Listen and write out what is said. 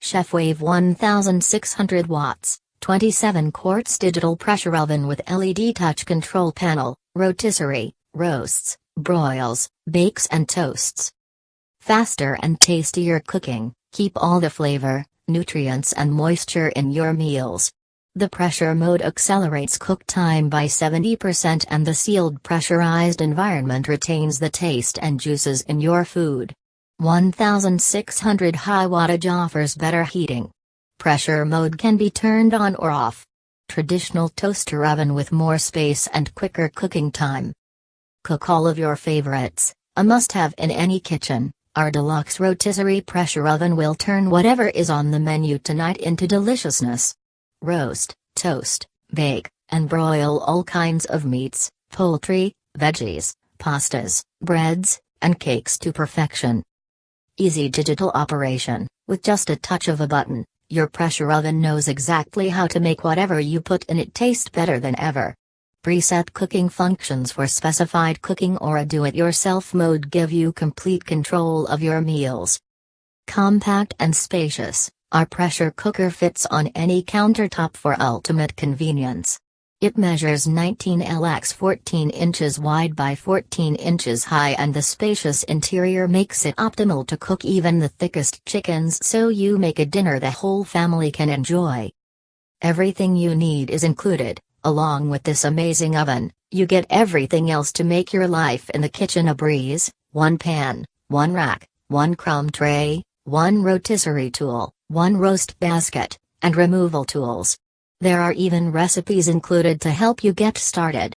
ChefWave 1600 watts, 27 quarts digital pressure oven with LED touch control panel, rotisserie, roasts, broils, bakes and toasts. Faster and tastier cooking, keep all the flavor, nutrients and moisture in your meals. The pressure mode accelerates cook time by 70% and the sealed pressurized environment retains the taste and juices in your food. 1600 high wattage offers better heating. Pressure mode can be turned on or off. Traditional toaster oven with more space and quicker cooking time. Cook all of your favorites, a must-have in any kitchen. Our deluxe rotisserie pressure oven will turn whatever is on the menu tonight into deliciousness. Roast, toast, bake, and broil all kinds of meats, poultry, veggies, pastas, breads, and cakes to perfection. Easy digital operation, with just a touch of a button, your pressure oven knows exactly how to make whatever you put in it taste better than ever. Preset cooking functions for specified cooking or a do-it-yourself mode give you complete control of your meals. Compact and spacious, our pressure cooker fits on any countertop for ultimate convenience. It measures 19 x 14 inches wide by 14 inches high and the spacious interior makes it optimal to cook even the thickest chickens so you make a dinner the whole family can enjoy. Everything you need is included. Along with this amazing oven, you get everything else to make your life in the kitchen a breeze: one pan, one rack, one crumb tray, one rotisserie tool, one roast basket, and removal tools. There are even recipes included to help you get started.